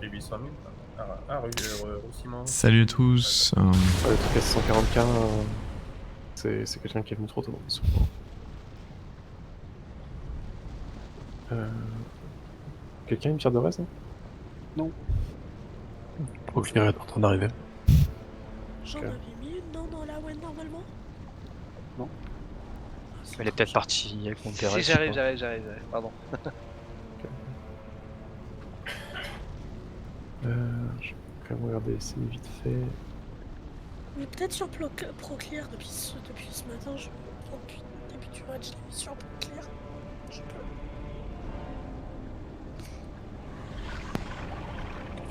Et 800 000. Roussiment. Salut à tous. Le truc à 640K, c'est quelqu'un qui est venu trop tôt. Souvent. Quelqu'un a une pierre de reste? Non. Proclear est en train d'arriver. J'en avais mis une, non, dans la web normalement? Non. Elle est peut-être partie avec mon père. Si, j'arrive, pardon. Je vais quand même regarder ici vite fait. Mais peut-être sur Proclear depuis ce matin, depuis le début du match, je l'ai mis sur Proclear. Je peux.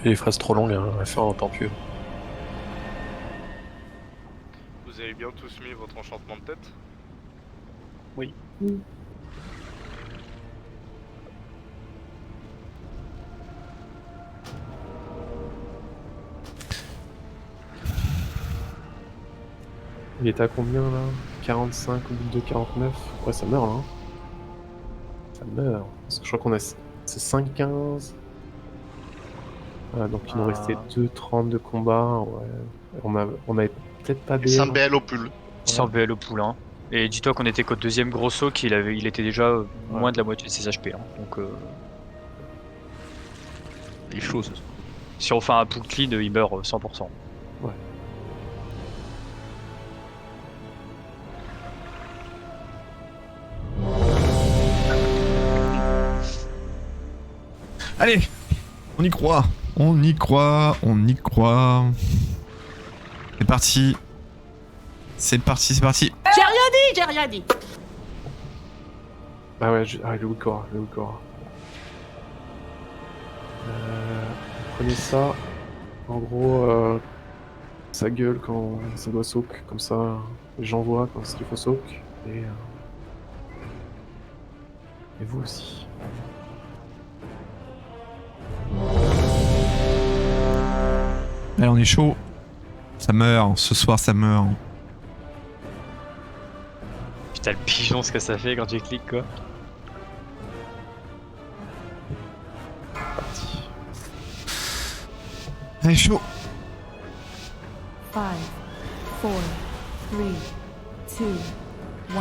Et les phrases trop longues à faire en temps pur. Vous avez bien tous mis votre enchantement de tête? Oui. Il était à combien là? 45 au bout de 49? Ouais, ça meurt là. Hein. Ça meurt. Parce que je crois qu'on a. C'est 5-15. Donc il nous restait 2-30 de combat. Ouais. On avait peut-être pas des. 100 BL au pull. 100 BL au pool. Hein. Et dis-toi qu'on était qu'au deuxième gros saut, il était déjà moins de la moitié de ses HP. Hein. Donc, Il est chaud ça. si on fait un pool clean, il meurt 100%. Ouais. Allez, on y croit. On y croit. On y croit. C'est parti. C'est parti, c'est parti. J'ai rien dit. Ah ouais, le Wikora, Prenez ça. En gros, ça gueule quand ça doit soak, comme ça, j'envoie quand il faut soak. Et vous aussi. Allez, on est chaud. Ça meurt. Ce soir, ça meurt. Putain, le pigeon, ce que ça fait quand tu cliques, quoi. Parti. Allez, chaud. 5, 4, 3, 2, 1.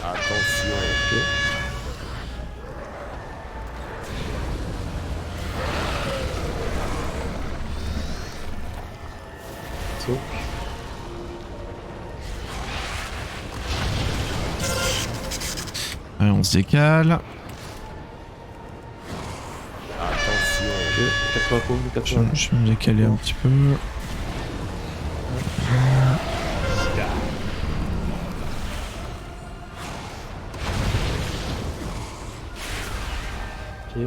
Attention. Soak. Allez, on se décale. Attention. 80 coups, 80. Je vais me décaler un petit peu. Ok.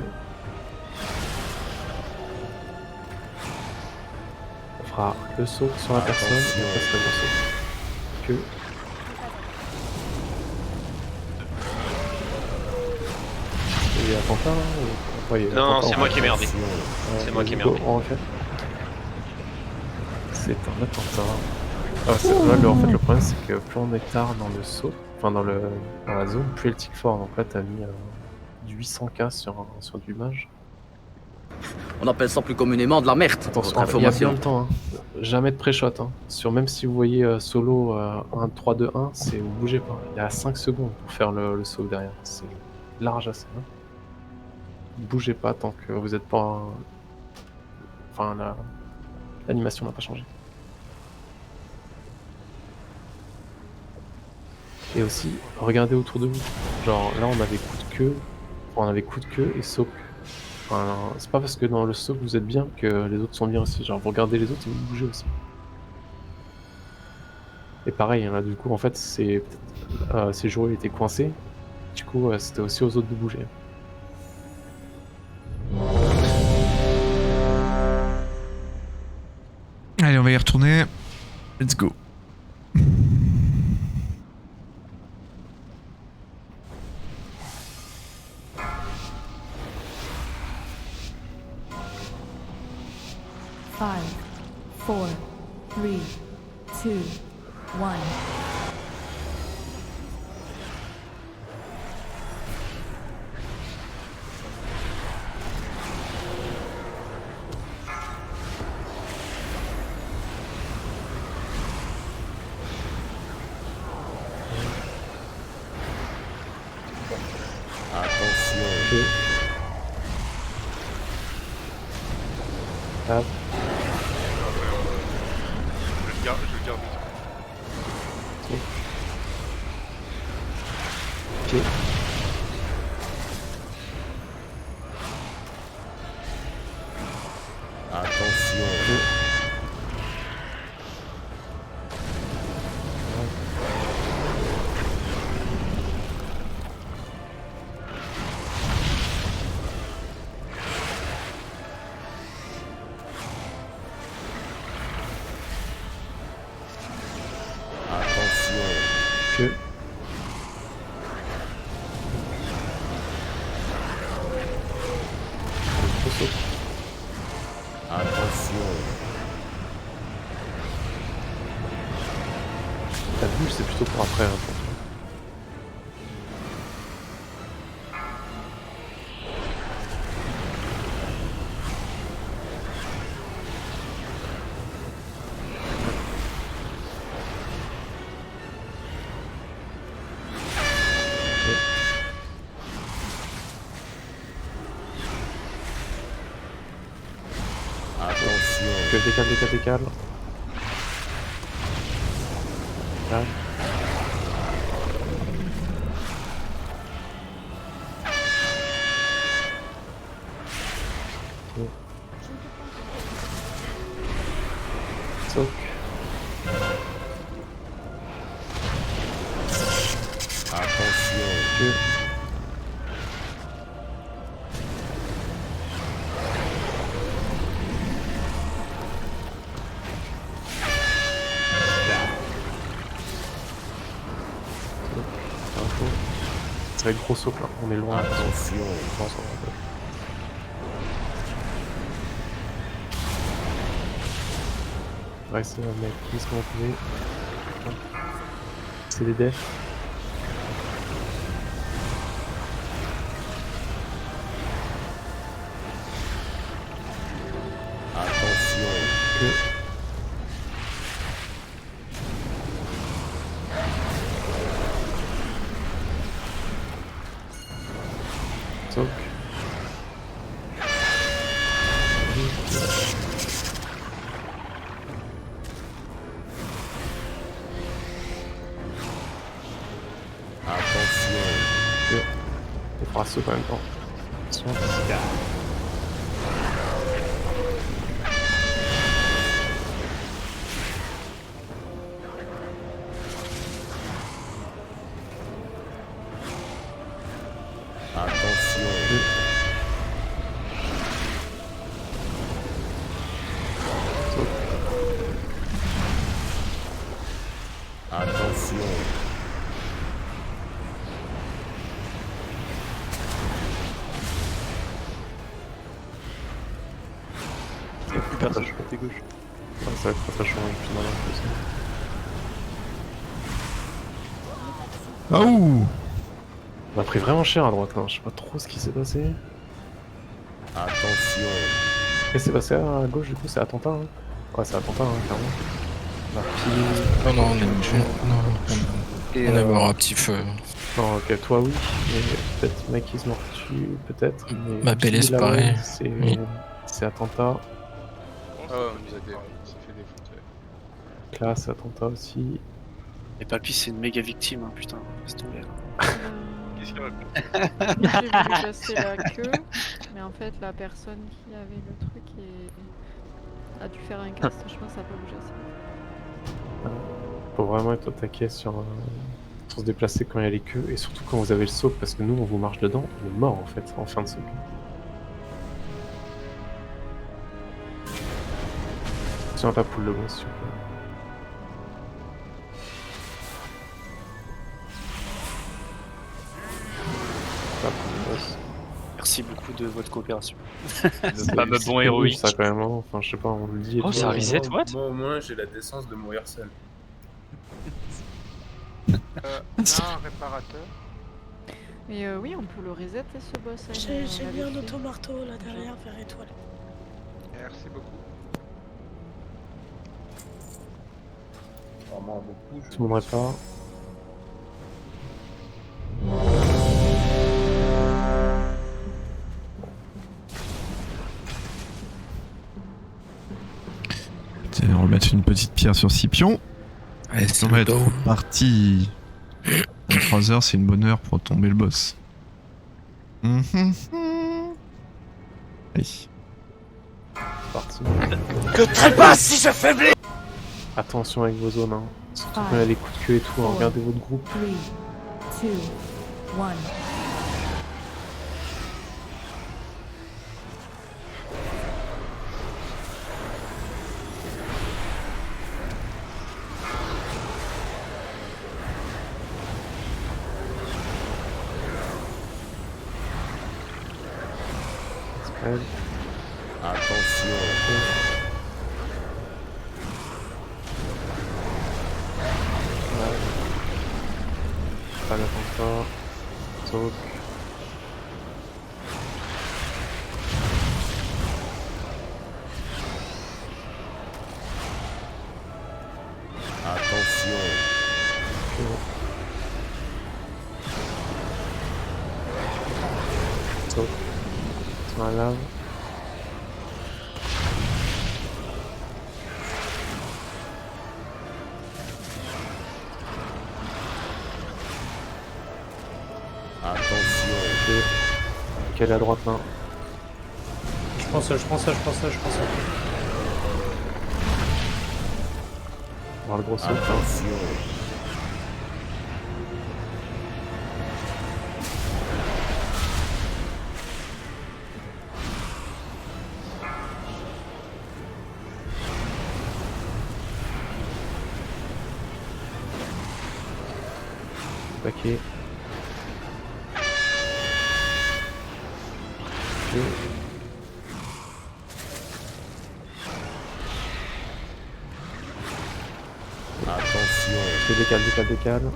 On fera le saut sur la personne et on passera le saut. Que. Il y a Pantin ou... Ouais, il y a Non, Pantin, c'est en moi fait. qui ai merdé. C'est moi qui ai merdé. En fait. C'est un attentat. Là, en fait, le problème, c'est que plus on est tard dans le saut, enfin dans la zone, plus elle tique fort. Donc là, t'as mis du 800K sur du mage. On appelle ça plus communément de la merde. Attention, Votre il y a bien information. le temps. Hein. Jamais de pré-shot. Hein. Même si vous voyez solo 1, 3, 2, 1, vous bougez pas. Il y a 5 secondes pour faire le saut derrière. C'est large assez. Hein. Bougez pas tant que vous êtes pas. Enfin, l'animation n'a pas changé. Et aussi, regardez autour de vous. Genre là, on avait coup de queue et soak. Enfin, c'est pas parce que dans le soak vous êtes bien que les autres sont bien aussi. Genre, vous regardez les autres et vous bougez aussi. Et pareil, là, du coup, en fait, ces joueurs étaient coincés. Du coup, c'était aussi aux autres de bouger. Allez, on va y retourner. Let's go. 5, 4, 3, 2, 1. Attention. Ah, Je le garde. ok. Attention. Attention. Que. Gros saut. Attention. La bouche, c'est plutôt pour après. Hein, pour toi. Attention. Que décale. Là. Ok. Soak. Attention. Que. Info. Ça va être gros saut là, on est loin. Attention. Je pense, on va- Ouais, c'est un mec, qu'est-ce qu'on peut. C'est des defs. Attention. Que. Soak. Attention. Que. On fera saut en même temps. Attention. Attention. Soak. Attention. Il y a plus personne Très chaud. côté gauche. Ouais, ça va être très chaud, hein, puis dans la plus. Ah ouh. On a pris vraiment cher à droite, hein. Je sais pas trop ce qui s'est passé. Attention. Qu'est-ce qui s'est passé à gauche du coup? C'est attentat, hein. Ouais, c'est attentat, hein, clairement. On a pris... Non, on est, Et, on est mort à petit feu. Non, ok, toi oui, mais peut-être Mike is Mortu, peut-être. Mais Ma belle Pili, est là-haut, pareil. Oui. C'est attentat. Ah ouais, on nous a fait des fautes. Là, c'est attentat aussi. Et Papy, c'est une méga victime, hein, putain, laisse tomber là. Qu'est-ce qu'il raconte? J'ai voulu passer la queue, mais en fait la personne qui avait le truc a dû faire un cast, je pense que ça a pas bougé assez. Faut vraiment être au taquet sur se déplacer quand il y a les queues, et surtout quand vous avez le saut, parce que nous on vous marche dedans, on est mort en fait, en fin de saut. Sur la poule de boss, s'il vous plaît. La poule de boss. Merci beaucoup de votre coopération. Le fameux bon C'est héroïque. ça quand même, hein. Enfin je sais pas, on le dit. et Oh, tout. ça reset, what? Moi, au moins, j'ai la décence de mourir seul. Un réparateur. Et oui, on peut le reset ce boss. hein, J'ai on mis l'avait un fait. automarteau là derrière vers étoile. Merci beaucoup. Vraiment beaucoup. Tout le monde répare. Tiens, on va remettre une petite pierre sur Scipion. Allez, On va être parti. 3 heures, c'est une bonne heure pour tomber le boss. Allez. Parti. Que trépasse si je faiblis! Attention avec vos zones, hein. Surtout Ah. quand il y a des coups de queue et tout, hein. Regardez votre groupe. 3, 2, 1. Ouais. Attention. Pas la encore. Sauf. Attention. Sauf. Sur la lave. Attention. Ok. Quelle est à droite là? Je prends ça. On va le gros saut. Attention. Paquet. Ok. Attention. Décale.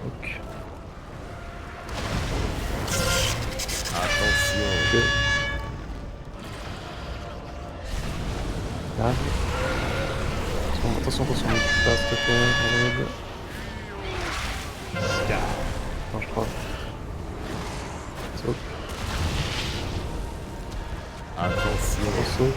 Ok. Attention. Ok. Lave. Attention, ne tue pas, s'il te plaît, Red. Non, je crois. Saut, Attention. saut.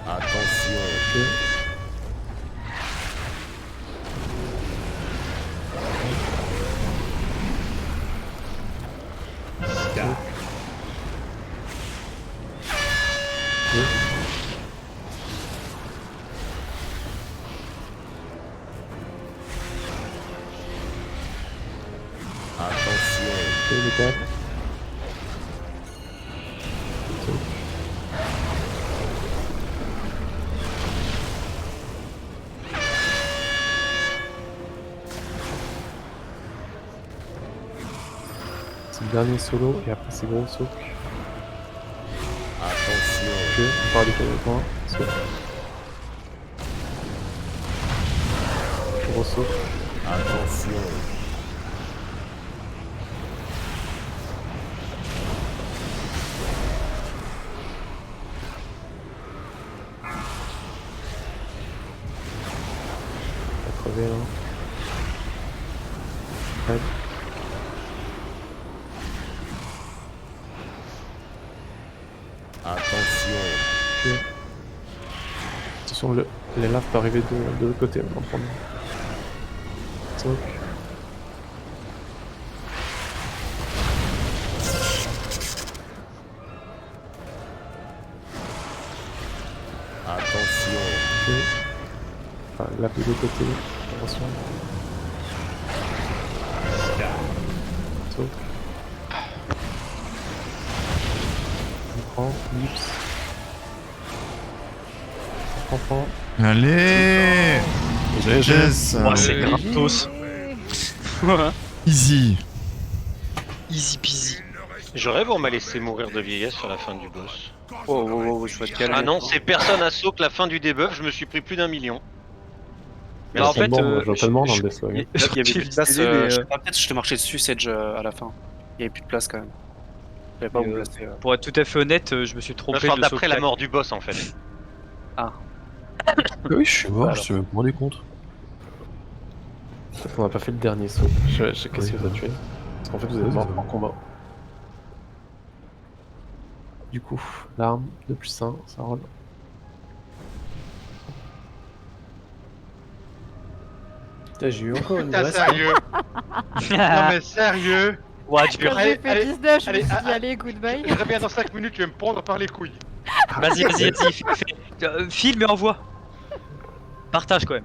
Attention. Ok. Attention. Ok, décale. Saut. C'est le dernier solo et après c'est gros saut. Attention. Ok, on part décaler le point. Saut. Gros saut. Attention. On va crever là. Red. Attention. Ok. Attention, les laves peuvent arriver de l'autre côté, on va en prendre. Saut. Enfin, la de côté. Attention. Sauf. On prend, lips. On prend. Allez GGS. Oh, c'est gratos. Easy. Easy peasy. Je rêve on m'a laissé mourir de vieillesse sur la fin du boss. Oh, je vais te calmer. Ah non, c'est personne à saut que la fin du debuff, je me suis pris plus d'1 million. Mais en fait, je vois pas de mort dans le Deathlock. Il y avait plus de place. mais, Peut-être je te marchais dessus, Sedge, à la fin. Il y avait plus de place quand même. J'avais pas où me placer. Pour être tout à fait honnête, je me suis trompé. Je parle de d'après la saut mort du boss en fait. Ah. Oui, je suis mort, je me suis rendu compte. On a pas fait le dernier saut. Qu'est-ce que ça a tué? Parce qu'en fait, vous êtes mort en combat. Du coup, l'arme, 2+1, ça roule. Putain, j'ai eu encore une Putain, vraie sérieux. Non mais sérieux. Ouais, Quand j'ai fait 19, je me suis dit allez, goodbye. Je reviens dans 5 minutes, tu vas me prendre par les couilles. Vas-y, filme et envoie. Partage quand même.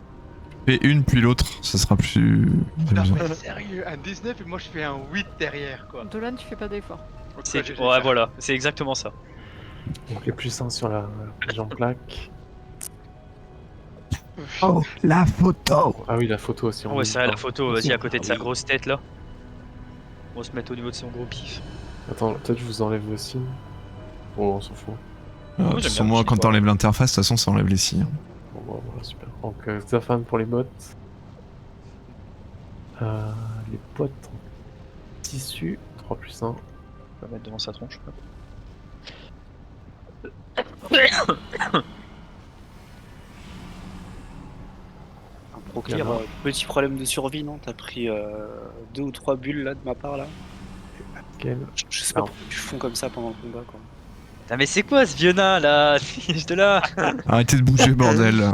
Fais une puis l'autre, ça sera plus. Non mais sérieux, un 19 et moi je fais un 8 derrière quoi. Dolan, tu fais pas d'effort. Ouais, voilà, c'est exactement ça. Donc les +1 sur la région plaque. Oh, la photo. Ah oui, la photo aussi. Ouais, c'est vrai, la photo, vas-y, à côté de sa grosse tête là. On va se mettre au niveau de son gros pif. Attends, peut-être je vous enlève le signe. Oh, on s'en fout. De toute façon, moi, quand t'enlèves l'interface, de toute façon, ça enlève les signes. Bon, voilà, super. Donc, Xafan pour les bottes. Les bottes en tissu, 3+1. On va mettre devant sa tronche. Proclear, petit problème de survie, non? T'as pris 2 ou 3 bulles là de ma part là. Je sais pas pourquoi tu fonds comme ça pendant le combat quoi. Putain, mais c'est quoi ce vieux nain là? J'étais là. Arrêtez de bouger, bordel.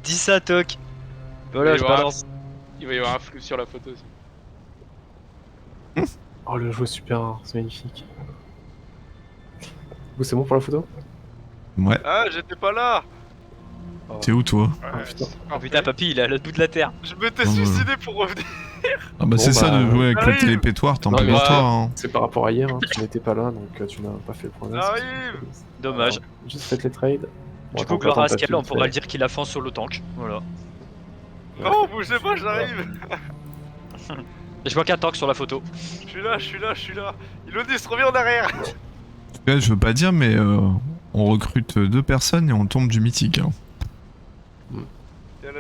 Dis ça, toc. Voilà, je balance. Il va y avoir un flou sur la photo aussi. Oh, le jeu est super rare, c'est magnifique. Vous, c'est bon pour la photo? Ouais. Ah, j'étais pas là. T'es où, toi? Oh putain, papy, il est à l'autre bout de la terre. Je m'étais suicidé pour revenir. Ah bah c'est ça de jouer avec le télépétoire, t'en peux voir toi. Hein. C'est par rapport à hier, hein. Tu n'étais pas là donc tu n'as pas fait le progrès. Dommage. Juste faites les trades. Du coup, gloire à Ascal, on pourra le dire qu'il a fait en solo tank. Voilà. Non, bougez pas, j'arrive. Je vois qu'un tank sur la photo. Je suis là. Ilodis, reviens en arrière. Je veux pas dire, mais on recrute 2 personnes et on tombe du mythique. Hein.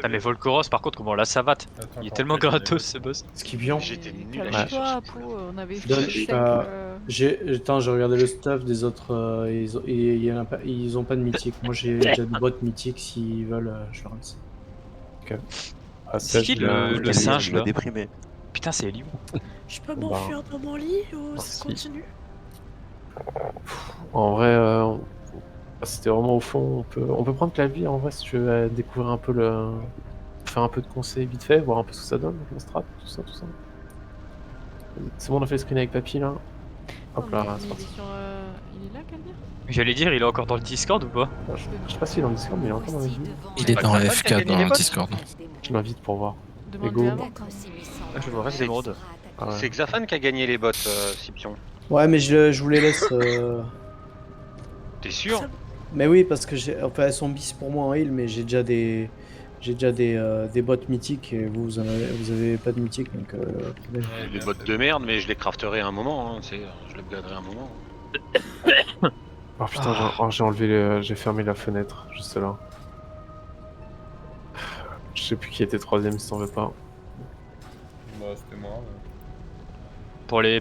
Ah mais Volcoros par contre comment on la savate. Il est tellement gratos ce boss. Skibian. J'étais nul à Calme-toi, chercher. Apo, on avait Donne- fait j'ai regardé le stuff des autres, ils ont pas de mythique. Moi j'ai déjà des bots mythiques, s'ils veulent, je leur laisse. Ok. C'est qui le singe là? Déprimé. Putain c'est Elio. Je peux m'enfuir dans mon lit ou ça continue? En vrai, c'était vraiment au fond. On peut prendre Clavier en vrai si tu veux découvrir un peu le. Faire un peu de conseils vite fait, voir un peu ce que ça donne, la strat, tout ça. C'est bon, on a fait le screen avec Papy là. Hop là, c'est parti. Il est là, Calvire? J'allais dire, il est encore dans le Discord ou pas? Je sais pas s'il est dans le Discord, mais il est encore dans les vues. Il est dans FK dans le Discord. Je l'invite pour voir. Demandez à moi. Je vois c'est mode. C'est Xafan qui a gagné les bots, Scipion. Ouais, mais je vous les laisse. T'es sûr? Mais oui, parce que elles sont bis pour moi en heal, mais j'ai déjà des bots mythiques et vous avez pas de mythique donc. Des bots de merde, mais je les crafterai à un moment, hein, je les upgraderai à un moment. Oh putain, j'ai fermé la fenêtre, juste là. Je sais plus qui était 3ème si t'en veux pas. Bah, c'était moi.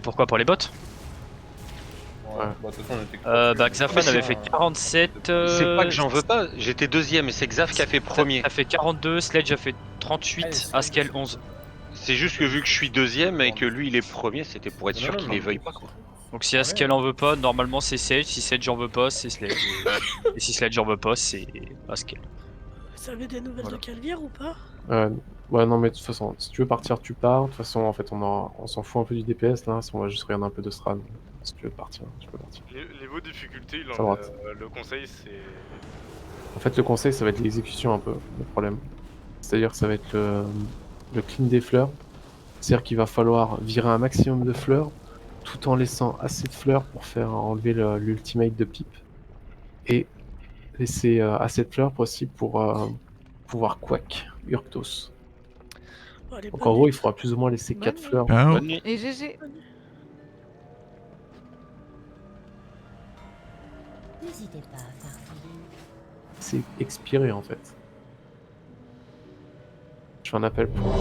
Pourquoi? Pour les bots? Ouais. Bah, de toute façon, on était. Bah Xafan avait fait 47. C'est pas que j'en veux pas, j'étais 2ème et c'est Xaf qui a fait premier. A fait 42, Sledge a fait 38, Askel 11. C'est juste que vu que je suis 2ème et que lui il est premier, c'était pour être sûr qu'il les veuille pas quoi. Donc si Askel en veut pas, normalement c'est Sledge, si Sledge en veut pas, c'est Sledge. Et si Sledge en veut pas, c'est Askel. Vous avez des nouvelles de Calvire ou pas? Ouais, non, mais de toute façon, si tu veux partir, tu pars. De toute façon, en fait, on s'en fout un peu du DPS là. On va juste regarder un peu de Strad. Si tu veux partir, tu peux partir. Niveau difficulté, droite. le conseil c'est. En fait, le conseil, ça va être l'exécution un peu, le problème. C'est-à-dire que ça va être le clean des fleurs. C'est-à-dire qu'il va falloir virer un maximum de fleurs tout en laissant assez de fleurs pour faire enlever l'ultimate de Pipe. Et laisser assez de fleurs possible pour pouvoir quack Urktos. Donc en gros, il faudra plus ou moins laisser 4 fleurs. Ah, Et GG. N'hésitez pas à farfouiller. C'est expiré en fait. Je fais un appel pour.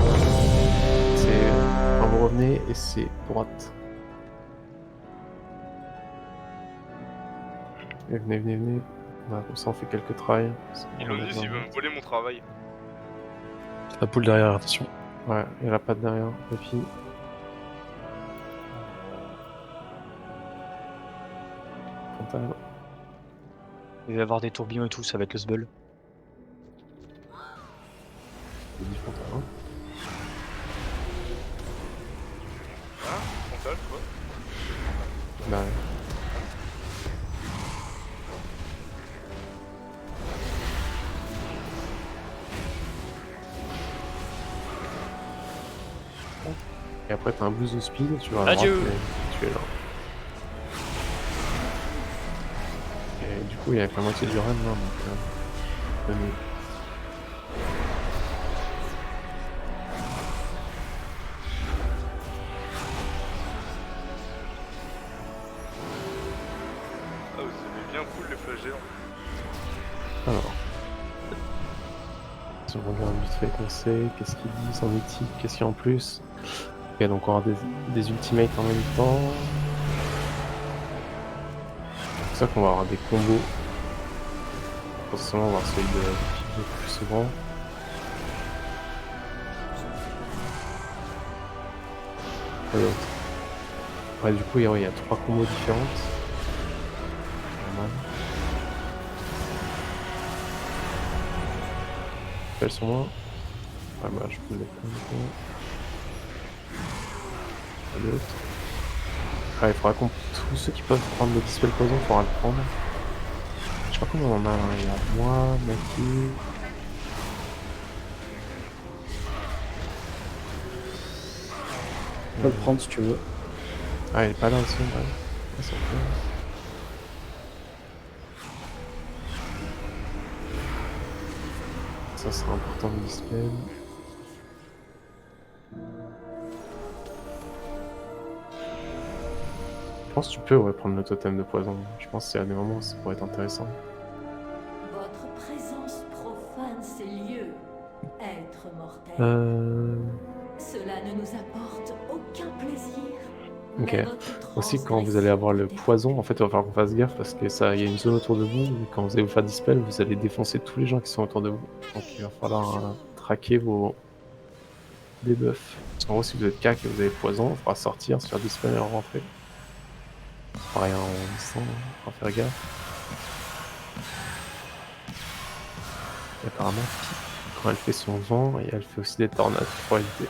C'est. Quand vous revenez et c'est droite. Et venez. Voilà, comme ça on fait quelques tries. Ilonus, il veut me voler mon travail. La poule derrière, attention. Ouais, il y a la patte derrière. Et puis. Frontal. Il va y avoir des tourbillons et tout, ça va être le sbull. Il dit frontal. Hein. Hein? Frontal, quoi? Derrière. Et après t'as un boost de speed, tu vas à Adieu. droite et tu es là. Et du coup il y a que la moitié du run là, donc venez. Ah, vous aimez bien cool les flashers. Alors. Si on regarde vite fait qu'on sait, qu'est-ce qu'ils disent en mythique, qu'est-ce qu'il y a en plus. Ok, donc on aura des ultimates en même temps. C'est pour ça qu'on va avoir des combos. Potentiellement on va avoir celui de Pipe le plus souvent. Et l'autre. Ouais, du coup il y a 3 combos différentes. Normal. Elles sur moi. Ah bah je peux le mettre comme l'autre. Ah, il faudra qu'on. Tous ceux qui peuvent prendre le dispel poison, il faudra le prendre. Je sais pas comment on en a, hein. Il y a moi, Maki. Tu peux le prendre si tu veux. Ah, il est pas là aussi, ouais. Ah, c'est cool. Ça sera important de dispel. Je pense que tu peux prendre le totem de poison. Je pense qu'il y a des moments où ça pourrait être intéressant. Votre présence profane ces lieux, être mortel. Cela ne nous apporte aucun plaisir. Ok. Aussi, quand vous allez avoir le poison, en fait, il va falloir qu'on fasse gaffe parce que ça, il y a une zone autour de vous. Et quand vous allez vous faire dispel, vous allez défoncer tous les gens qui sont autour de vous. Donc, il va falloir traquer vos debuffs. Parce qu'en gros, si vous êtes cac et vous avez le poison, il faudra sortir, se faire dispel et rentrer. Pareil en distance, on va faire gaffe. Et apparemment, quand elle fait son vent, et elle fait aussi des tornades pour éviter.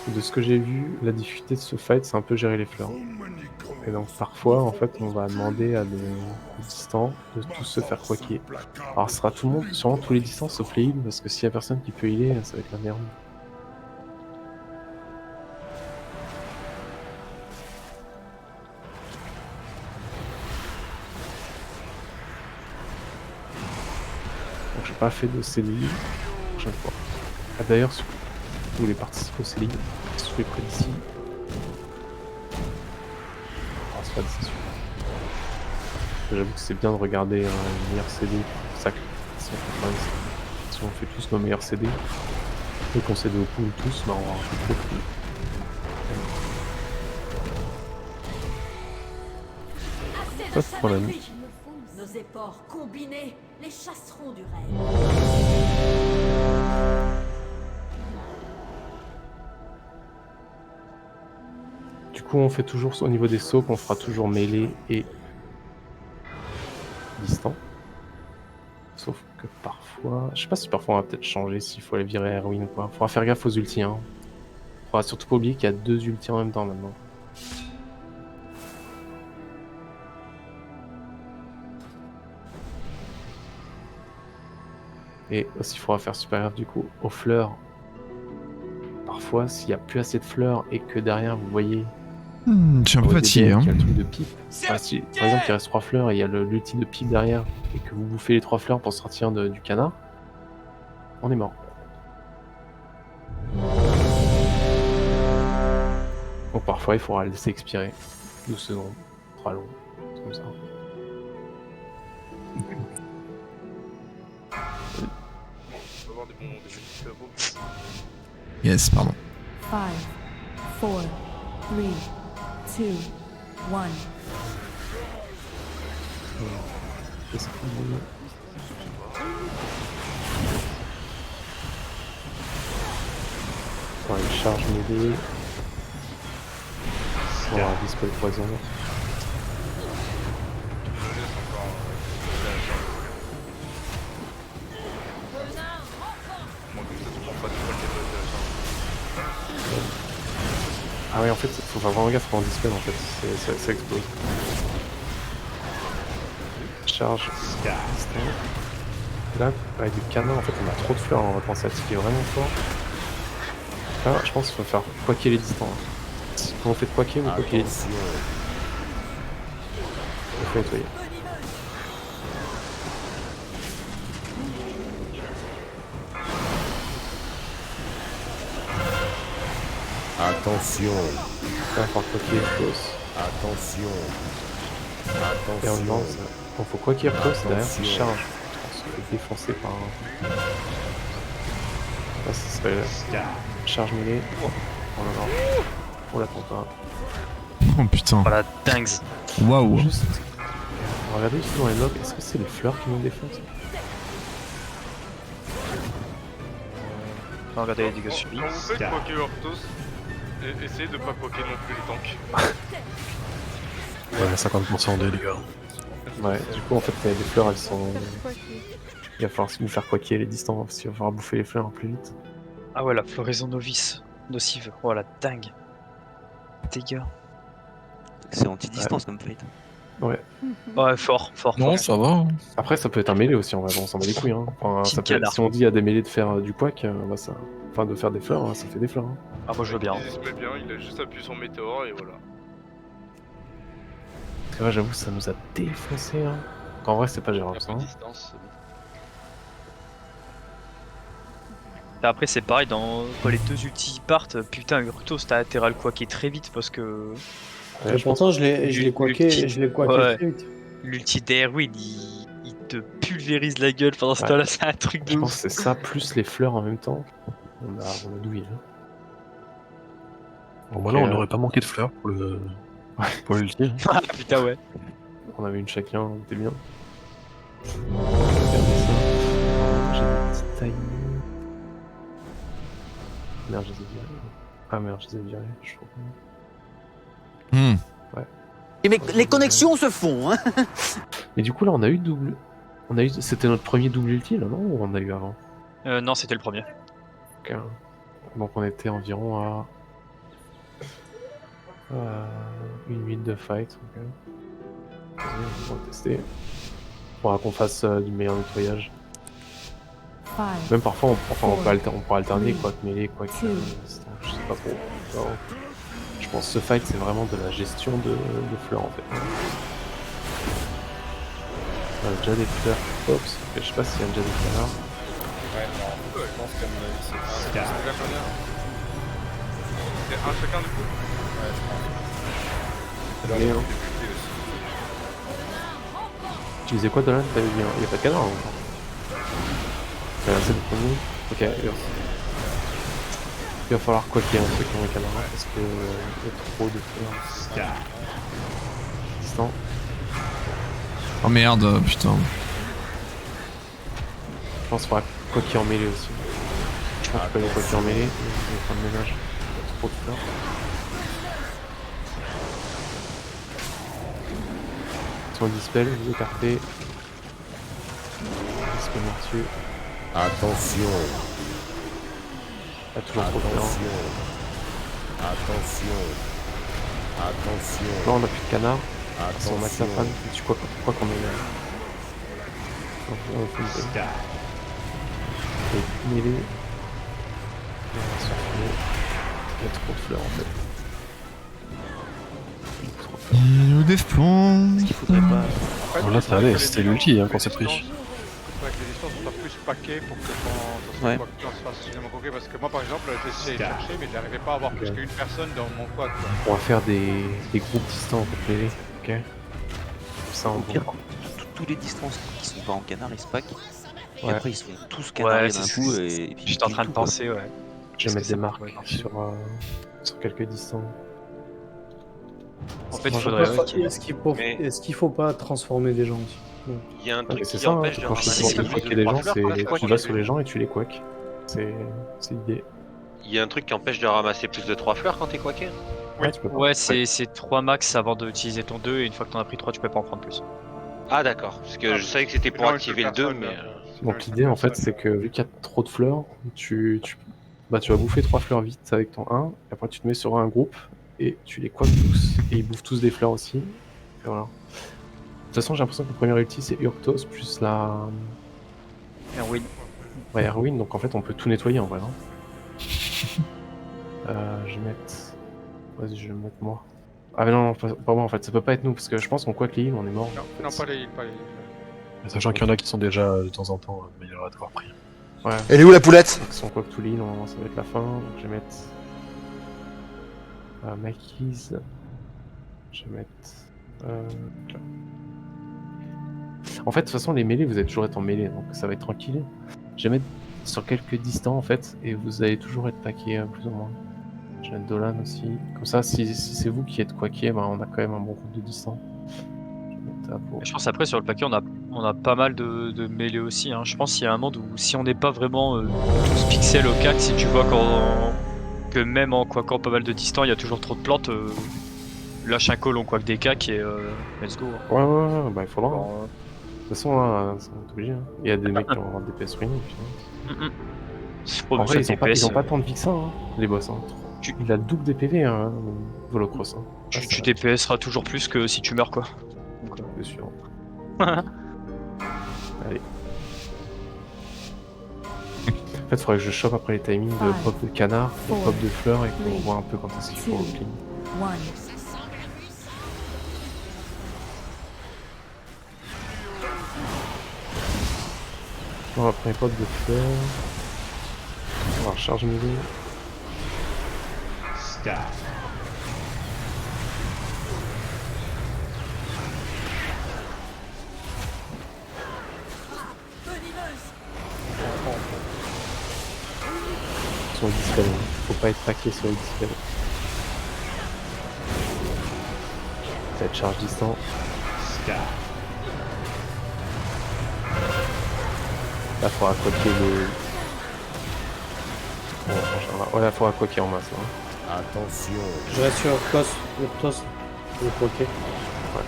De ce que j'ai vu, la difficulté de ce fight, c'est un peu gérer les fleurs. Et donc parfois, en fait, on va demander à des distants de tous se faire quacker. Alors ce sera tout le monde, sûrement tous les distants sauf les heals, parce que s'il y a personne qui peut healer, ça va être la merde. Donc j'ai pas fait de CDI, prochaine fois. Ah, d'ailleurs, si vous voulez participer au CDI, si vous êtes près d'ici, on va se faire des sessions. J'avoue que c'est bien de regarder les meilleurs CD, c'est ça que si on fait tous nos meilleurs CD, et qu'on CD au pool tous, bah on va rajouter trop de pool. Pas de problème. Nos efforts combinés les chasseront du rêve. Du coup, on fait toujours au niveau des sauts qu'on fera toujours mêlée et distant. Sauf que parfois, je sais pas si parfois on va peut-être changer s'il faut aller virer Erwin ou quoi. Faudra faire gaffe aux ultis. Hein. Faudra surtout pas oublier qu'il y a 2 ultis en même temps maintenant. Et aussi, il faudra faire super gaffe du coup aux fleurs. Parfois, s'il n'y a plus assez de fleurs et que derrière vous voyez. Je suis un peu fatigué. Il y a le truc de pipe. Par exemple, il reste 3 fleurs et il y a l'ulti de pipe derrière et que vous bouffez les 3 fleurs pour sortir du canard, on est mort. Donc parfois, il faudra le laisser expirer 12 secondes. Ce sera long. C'est comme ça. On va avoir des bons. Yes, pardon. 5, 4, 3, 2, 1. Enfin, une charge mêlée. On va dispel poison. Ah oui, en fait, faut faire vraiment gaffe quand on dispel, en fait, ça explose. Charge. Là, avec du canon, en fait, on a trop de fleurs, on va penser à tirer vraiment fort. Là, je pense qu'il faut faire quoiquer les distances. Quand on fait quoiquer, vous quoiquez les distances. Il faut nettoyer. Attention. Là, il faut quoiquer les close. Attention. Et on lance. Bon, faut quoiquer les close, derrière, c'est Attention. charge. On se fait défoncer par un. Là, ça serait charge mêlée. Oh là là. On l'attend pas. Oh putain. Voilà, dingue. Waouh. Juste. Regardez ici dans les logs, est-ce que c'est les fleurs qui nous défoncent? On va regarder les dégâts subis. Quand vous faites quoique Orthos, essayez de pas quoiquer non plus les tanks. Ouais, 50% des dégâts. Ouais, du coup en fait les fleurs elles sont... Il va falloir nous faire quoiquer les distances, parce qu'il va falloir bouffer les fleurs plus vite. Ah ouais, la floraison novice. Nocive. Oh la dingue. Dégâts. C'est anti-distance comme fight. Ouais. Ouais, fort. Non, ça va. Après ça peut être un mêlée aussi, on s'en bat les couilles. Hein. Enfin, ça peut être, si on dit à des mêlés de faire du quack, bah ça... Enfin de faire des fleurs, ça fait des fleurs. Hein. Ah moi je veux bien. Il se met bien, il a juste appuyé sur météore et voilà. Parce que là j'avoue ça nous a défoncé. Hein. En vrai c'est pas gérable ça. Hein. Après c'est pareil, quand les deux ultis partent, putain Urtos t'as intérêt à le quacker très vite parce que... Ouais, pourtant je l'ai quacké très vite. L'ulti d'Erwin il te pulvérise la gueule pendant ce temps-là, c'est un truc de Je ouf. pense que c'est ça, plus les fleurs en même temps. On a douillé. Hein. Bon, bah là, on n'aurait pas manqué de fleurs pour le. Pour l'ulti. Ah putain, ouais. On avait une chacun, on était bien. Regardez ça. J'ai des petites tailles. Merde, je les ai virés. Ah merde, je les ai virés. Je suis trop con. Ouais. Et mais les connexions se font, hein. Et du coup, là, on a eu double. C'était notre premier double ulti, là, non? Ou on a eu avant? Non, c'était le premier. Ok. Donc, on était environ à. Une minute de fight. Ok. Vas-y, on va tester. Faudra qu'on fasse du meilleur nettoyage. Même parfois, on peut alterner quoi que mêlée, quoi que. Je sais pas trop. Alors, je pense que ce fight, c'est vraiment de la gestion de fleurs en fait. On a déjà des fleurs. Oups, je sais pas s'il y a déjà des fleurs là. Ouais, non, je pense qu'à mon avis, c'est bien. C'est un chacun du coup? Ouais, je pense. Mais, hein. Tu disais quoi Dolan? Il y a pas de canard encore. C'est le premier. Ok, il va falloir quoi qu'il y ait un truc dans le canard parce que y a trop de fleurs. Distant. Oh merde, putain. Je pense qu'il faudra quoi qu'il y ait en mêlée aussi. Je pense qu'il peut y avoir quoi qu'il y ait en mêlée. Je vais prendre le ménage. Il y a trop de fleurs. Si on dispel, vous écartez. Dispel dessus. Attention. Il y a toujours trop de fleurs. Attention. Attention. Là on a plus de canard. C'est Attention. on max la fan. Tu quoi qu'on met là. On fait une Et puis mêlée. Et on va surfer. Il y a trop de fleurs en fait. Il nous défend. Est-ce qu'il faudrait pas. Oh, là, ça allait, c'était l'ulti hein, quand c'est pris. Il faudrait que les distances soient plus paquées pour que ton Ouais. quad se fasse suffisamment coquet. Parce que moi, par exemple, j'ai essayé de chercher, mais j'arrivais pas à avoir plus qu'une personne dans mon quad. Quoi. On va faire des groupes distants en fait mêlés. Ok. Comme ça en Au pire, groupe. tous les distances qui sont pas en canard, ils se packent. Et Ouais. après, ils sont tous canards d'un coup. Et puis J'étais en train de penser, ouais. Je vais mettre des ça marques pourrait marcher. sur quelques distances. En fait, il Moi, faudrait. je sais pas, qu'il y ait- Est-ce qu'il faut pas transformer des gens aussi? Non. Il y a un Ah, mais truc c'est qui ça, empêche de quand je te ramasser dis de plus quacker de les 3 gens, fleurs c'est quand tu tu vas sur les gens et tu les quacks. C'est l'idée. Il y a un truc qui empêche de ramasser plus de 3 fleurs quand t'es quacké. Ouais, tu peux pas. Ouais, c'est 3 max avant d'utiliser ton 2 et une fois que t'en as pris 3, tu peux pas en prendre plus. Ah d'accord, parce que je savais que c'était pour Non, une activer le 2, personne, mais... Donc l'idée en fait c'est que vu qu'il y a trop de fleurs, tu vas bouffer 3 fleurs vite avec ton 1, et après tu te mets sur un groupe et tu les quacks tous, et ils bouffent tous des fleurs aussi. Et voilà. De toute façon j'ai l'impression que le premier ulti c'est Urtos plus la... Erwin. Ouais, Erwin, donc en fait on peut tout nettoyer en vrai. Non je vais mettre... Vas-y, je vais mettre moi. Ah mais non, pas moi en fait, ça peut pas être nous, parce que je pense qu'on quack les heals, on est mort. Non, pas les. Sachant qu'il y en a qui sont déjà de temps en temps meilleurs à devoir pris. Ouais. Elle est où la poulette? Si on quack tout les heals, normalement ça va être la fin, donc je vais mettre... Maquise... Je vais mettre... là. En fait, de toute façon, les mêlées, vous allez toujours être en mêlée, donc ça va être tranquille. Je vais mettre sur quelques distants, en fait, et vous allez toujours être paqué, plus ou moins. Je vais mettre Dolan aussi. Comme ça, si c'est vous qui êtes quacké, ben, on a quand même un bon groupe de distants. Je vais mettre Apo. Je pense après sur le paquet, on a pas mal de mêlées aussi. Hein. Je pense qu'il y a un monde où si on n'est pas vraiment tous pixels au 4, si tu vois que même en quackant pas mal de distants, il y a toujours trop de plantes, lâche un call, on quack des cacs et let's go. Ouais, bah il faudra. De toute façon, là, ça va être obligé. Hein. Il y a des mecs qui ont un DPS ruiné. En vrai, ils ont pas tant de vie que ça, hein, les boss. Hein. Il a le double des PV, hein, Volocross. Hein. Tu DPSeras toujours plus que si tu meurs, quoi. C'est sûr. Allez. En fait, il faudrait que je chope après les timings de pop de canard et pop de fleurs et qu'on voit un peu quand est-ce qu'il faut clean. On va prendre les pop de fleurs. On va recharge mêlée. Sur le dispel, faut pas être paqué sur le dispel. Ça va être charge distant. Là, faudra quacker le... Bon, franchement, ouais, là, faudra quacker en masse. Hein. Attention. Je reste sur Urtos, le quacker. Ouais.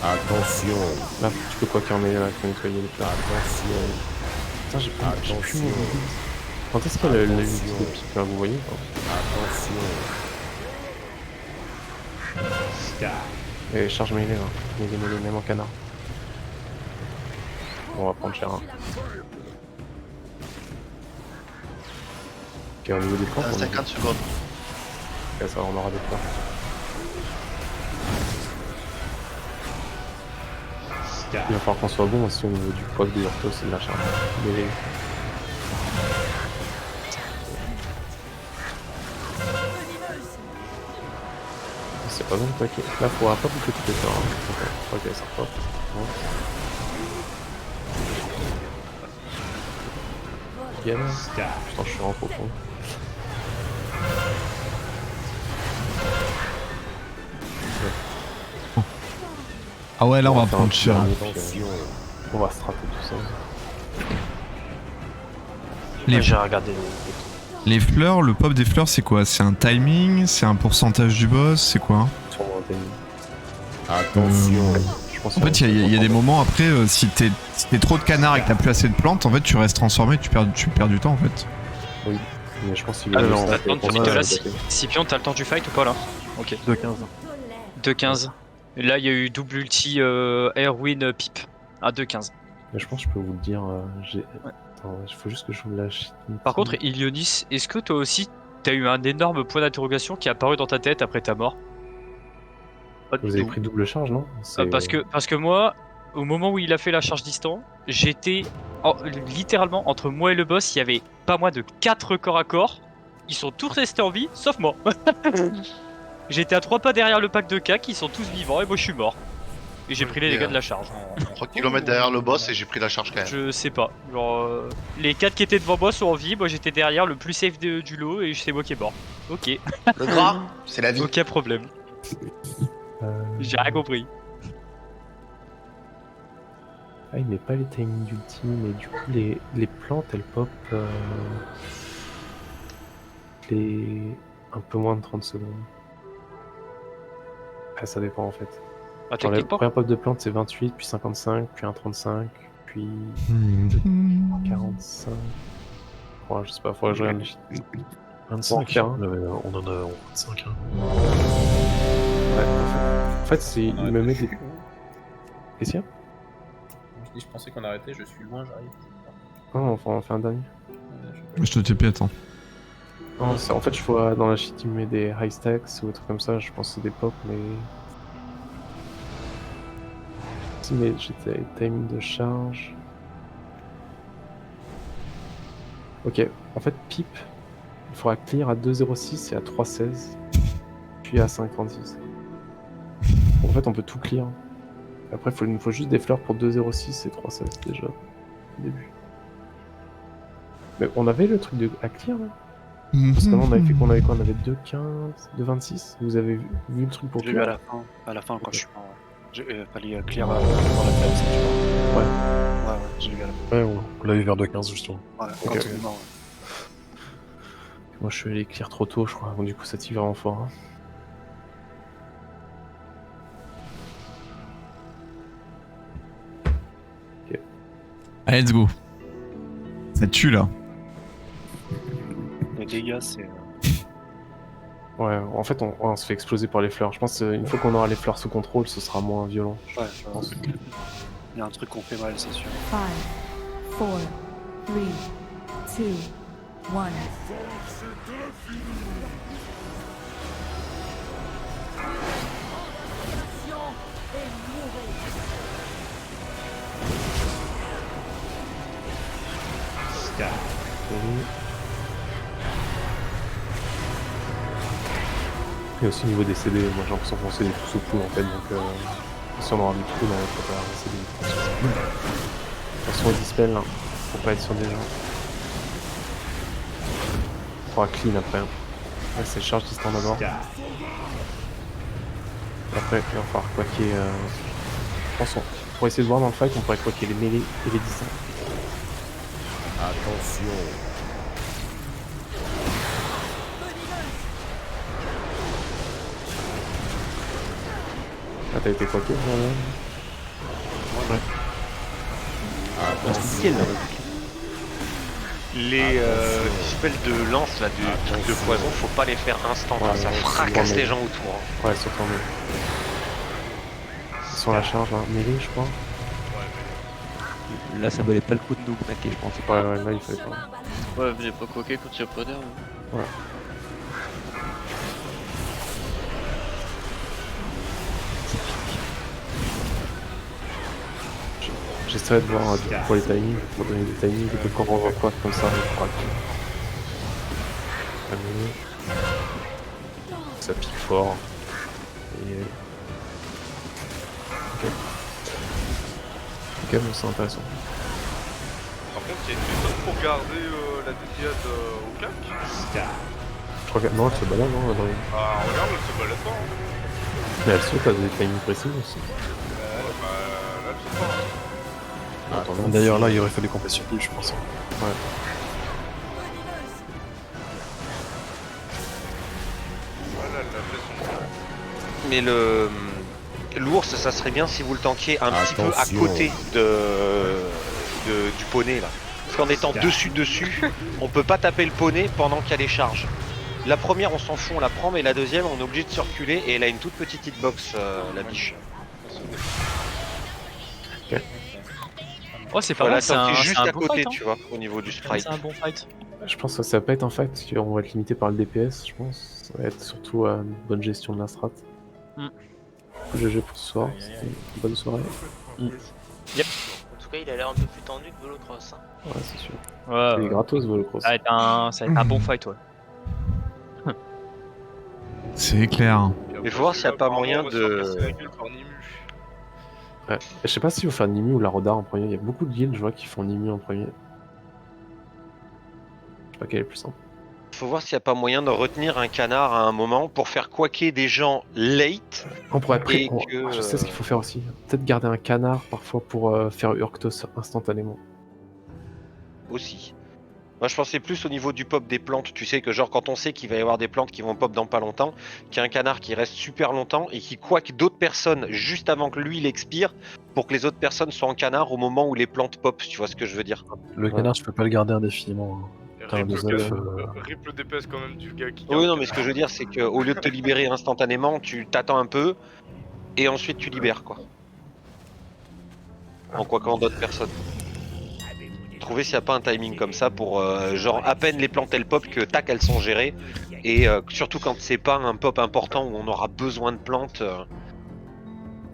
Attention. Là, tu peux quacker en mêlée, là, pour nettoyer les fleurs. Attention. Putain, j'ai plus Attention. mon build. Quand est-ce qu'il y a le ulti de pique, là, vous voyez Attention. Et charge mêlée, là. Mêlée, même en canard. Bon, on va prendre cher. Hein. Ok, au niveau des camps, on 50 secondes. Ok, ça, on aura des fleurs. Il va falloir qu'on soit bon aussi au niveau du poids de Urtos et de la charge. Mêlée. C'est pas bon de paquer. Là, faut pas beaucoup de fleurs. Hein. Ok, ça repop. Bon. Putain, je suis en profond. Ah ouais, là on va prendre cher. On va strater tout ça. J'ai regardé. Les fleurs, le pop des fleurs, c'est quoi? C'est un timing? C'est un pourcentage du boss? C'est quoi? Attention. En fait, il y a des moments après, si t'es trop de canard et que t'as plus assez de plantes, en fait, tu restes transformé, tu perds du temps en fait. Oui, mais je pense qu'il Alors, Scipion, t'as le temps du fight ou pas là? Ok. 2-15. 2-15. Et là, il y a eu double ulti Airwin Pip à 2-15. Mais je pense que je peux vous le dire. Attends, il faut juste que je vous lâche. Par contre, Ilionis, est-ce que toi aussi, t'as eu un énorme point d'interrogation qui est apparu dans ta tête après ta mort? Vous avez pris double charge, non? Parce que moi, au moment où il a fait la charge distant, j'étais littéralement entre moi et le boss, il y avait pas moins de 4 corps à corps. Ils sont tous restés en vie, sauf moi. J'étais à 3 pas derrière le pack de CAC, ils sont tous vivants et moi je suis mort. Et j'ai pris les dégâts de la charge. 3 km derrière le boss et j'ai pris la charge quand même. Je sais pas. Genre, les 4 qui étaient devant moi sont en vie, moi j'étais derrière le plus safe du lot et c'est moi qui est mort. Ok. Le gras, c'est la vie. Aucun problème. J'ai rien compris. Ah, il met pas les timings d'ulti, mais du coup, les plantes elles pop un peu moins de 30 secondes. Ah, ça dépend en fait. Ah, genre, la première pop de plante c'est 28, puis 55, puis 1,35, puis 45. Ouais, je sais pas, faudrait que je regarde les chiffres. 25, on en a 25. Ouais, en fait c'est. Il me met des. Qu'est-ce qu'il y a? Je pensais qu'on arrêtait, je suis loin, j'arrive. Non, on fait un dernier. Je te TP, attends. Non, en fait, je vois dans la sheet, il me met des high stacks ou des trucs comme ça, je pense que c'est des pop, mais. Si, mais j'étais timing de charge. Ok, en fait, Pip, il faudra clear à 2,06 et à 3,16, puis à 5,36. En fait, on peut tout clear. Après, il nous faut juste des fleurs pour 2,06 et 3,16 déjà, au début. Mais on avait le truc à clear là? Parce qu'avant on avait fait qu'on avait quoi? On avait 2,15, 2,26. Vous avez vu le truc pour clear? J'ai vu à la fin quand je suis mort. J'ai fallait clear dans la classe, tu vois. Ouais, j'ai vu à la fin. Ouais, on l'a eu vers 2,15 justement. Ouais, quand on est mort, Moi je suis allé clear trop tôt, je crois. Bon, du coup, ça tire vraiment fort. Hein. Ok. Allez, let's go. Ça tue là. Les dégâts, c'est. Ouais, en fait, on se fait exploser par les fleurs. Je pense qu'une fois qu'on aura les fleurs sous contrôle, ce sera moins violent. Ouais, je pense. Il y a un truc qu'on fait mal, c'est sûr. 5, 4, 3, 2, 1. Et aussi au niveau des CD, moi j'ai l'impression qu'on CD tous au pool en fait, donc si on aura mis pool, on va pas avoir CD. Attention aux dispels, hein. Faut pas être sur des gens. On fera clean après. Hein. Ouais, c'est charge distant d'abord. Après, il va falloir quacker. Je pense pour essayer de voir dans le fight, on pourrait quacker les mêlées et les distants. Attention. Ah, t'as été quacké, ouais. Artificiel là. Les dispels de lance là, du truc de poison, faut pas les faire instant, hein, ça fracasse les gens autour. Hein. Ouais, surtout en mêlée. Ils sont à la charge, là. Mêlée, je crois. Là, ça valait pas le coup de nous claquer, je pense. Ouais, là, il fallait pas. Ouais, j'ai pas coqué quand il y a pas d'air. Ouais. J'essaierai de voir pour les timings, pour donner des timings, et que quand on revoit comme ça, on fera ça pique fort. Et... Ok, bon, c'est intéressant. Par contre, il y a une méthode pour garder la dédiade au CAC. Je crois que... Non, elle se balade, non, Adrien. Ah, regarde, elle se balade pas. Hein. Mais elle saute à des timings précis aussi. Bah, là, elle saute pas. D'ailleurs, là, il aurait fallu qu'on passe sur lui, je pense. Ouais. Voilà, elle a fait son... Mais l'ours, ça serait bien si vous le tankiez un petit peu à côté du poney là. Parce qu'en étant dessus, on peut pas taper le poney pendant qu'il y a les charges. La première, on s'en fout, on la prend, mais la deuxième, on est obligé de circuler et elle a une toute petite hitbox, la biche. Oh, c'est pas Voilà, mal, c'est un, juste c'est un à bon côté, fight, hein. tu vois, au niveau du sprite. C'est un bon fight. Je pense que ça va pas être un fight, parce qu'on va être limité par le DPS, je pense. Ça va être surtout une bonne gestion de la strat. GG pour ce soir, c'était une bonne soirée. Yep. En tout cas, il a l'air un peu plus tendu que Volocross. Hein. Ouais, c'est sûr. Ouais, Il est gratos, Volocross. Ça va être un bon fight, ouais. C'est clair. Il faut voir s'il n'y a pas moyen de... Ouais. Je sais pas si vous faites Nimu ou la Rodar en premier. Il y a beaucoup de guilds, je vois, qui font Nimu en premier. Je sais pas quel est le plus simple. Il faut voir s'il n'y a pas moyen de retenir un canard à un moment pour faire quacker des gens late. On pourrait et que... Je sais ce qu'il faut faire aussi. Peut-être garder un canard parfois pour faire Urktos instantanément. Aussi. Moi je pensais plus au niveau du pop des plantes, tu sais que genre quand on sait qu'il va y avoir des plantes qui vont pop dans pas longtemps, qu'il y a un canard qui reste super longtemps et qui quack d'autres personnes juste avant que lui il expire pour que les autres personnes soient en canard au moment où les plantes pop, tu vois ce que je veux dire. Le canard, je peux pas le garder indéfiniment. Rip le DPS quand même du gars qui... Oui non mais ce que je veux dire c'est qu'au lieu de te libérer instantanément, tu t'attends un peu et ensuite tu libères quoi. En quackant d'autres personnes. Trouver s'il n'y a pas un timing comme ça pour genre à peine les plantes elles pop que tac elles sont gérées et surtout quand c'est pas un pop important où on aura besoin de plantes.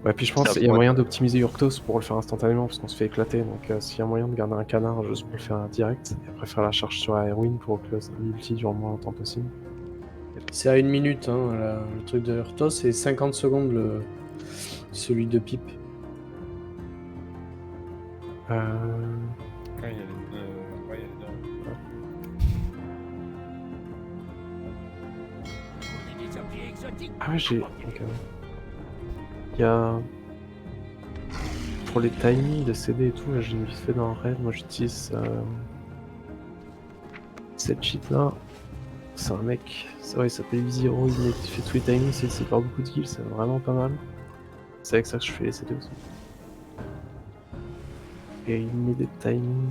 Ouais puis je pense qu'il y a moyen d'optimiser Urktos pour le faire instantanément parce qu'on se fait éclater donc s'il y a moyen de garder un canard juste pour le faire direct et après faire la charge sur la Erwin pour que l'ulti dure le moins longtemps possible. C'est à 1 minute hein, le truc de Urktos et 50 secondes celui de Pipe. Ouais, il y a les deux. Ah ouais, j'ai... Ok. Il y a... Pour les timings de CD et tout, là j'ai vite fait dans un raid, moi j'utilise cette cheat là. C'est un mec, il s'appelle Easy-Hero, il fait tous les timings, c'est pas beaucoup de kills, c'est vraiment pas mal. C'est avec ça que je fais les CD aussi. Et il met des timings,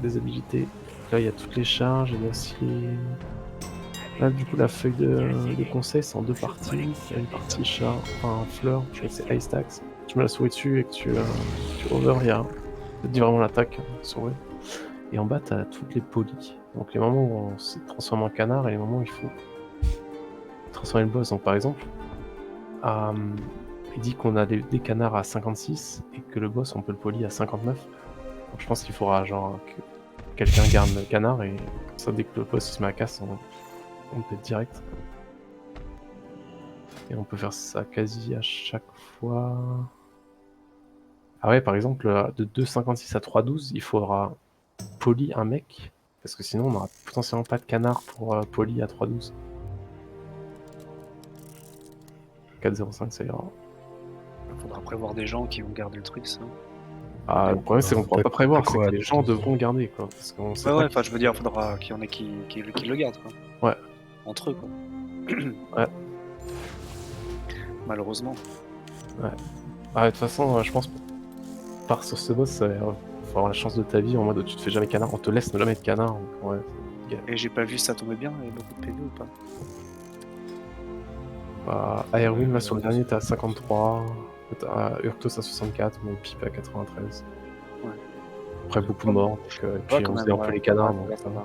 des habilités. Là il y a toutes les charges, il y a aussi... Là du coup la feuille de conseil c'est en 2 parties. Il y a une partie char, enfin fleur, je crois que c'est Ice Tax. Tu mets la souris dessus et que tu over, il y a... Ça te dit vraiment l'attaque, souris. Et en bas t'as toutes les polis. Donc les moments où on se transforme en canard et les moments où il faut transformer le boss. Donc par exemple, il dit qu'on a des canards à 56 et que le boss on peut le poly à 59. Donc je pense qu'il faudra genre que quelqu'un garde le canard et ça dès que le boss il se met à casse on peut être direct. Et on peut faire ça quasi à chaque fois. Ah ouais par exemple de 2,56 à 3,12 il faudra poly un mec. Parce que sinon on aura potentiellement pas de canard pour poly à 3,12. 4,05 ça ira. Faudra prévoir des gens qui vont garder le truc ça. Ah le problème c'est qu'on pourra pas prévoir, c'est que les gens devront garder quoi. Parce qu'on sait ouais, enfin je veux dire faudra qu'il y en ait qui le gardent quoi. Ouais. Entre eux quoi. Ouais. Malheureusement. Ouais. Ah de toute façon je pense part sur ce boss ça faut avoir la chance de ta vie en mode tu te fais jamais canard, on te laisse ne jamais être canard. Donc, ouais. Et j'ai pas vu ça tomber bien, il y a beaucoup de PV ou pas? Bah, à Erwin là sur le dernier t'es à 53, à Urktos à 64, mais Pipe à 93. Ouais. Après beaucoup de morts, donc, et puis on faisait un peu les canards. Donc, ça va.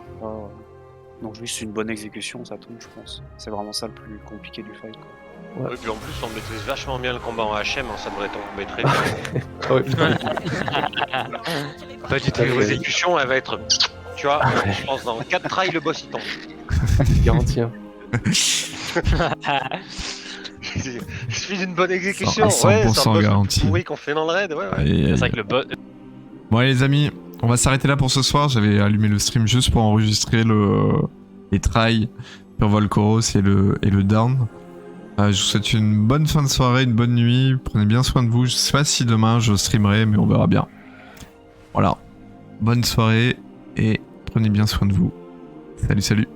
Donc oui c'est une bonne exécution, ça tombe je pense. C'est vraiment ça le plus compliqué du fight quoi. Ouais. Et puis en plus on maîtrise vachement bien le combat en HM, hein, ça devrait tomber très bien. Petite exécution elle va être... Tu vois, je pense dans 4 tries le boss il tombe. Garanti hein. Il suffit d'une bonne exécution, 100% ouais, c'est un boss garanti. pourri qu'on fait dans le raid, ouais. C'est vrai que le boss... Bon allez les amis, on va s'arrêter là pour ce soir. J'avais allumé le stream juste pour enregistrer les tries sur Volcoros et le down. Je vous souhaite une bonne fin de soirée, une bonne nuit. Prenez bien soin de vous. Je sais pas si demain je streamerai, mais on verra bien. Voilà. Bonne soirée et prenez bien soin de vous. Salut, salut.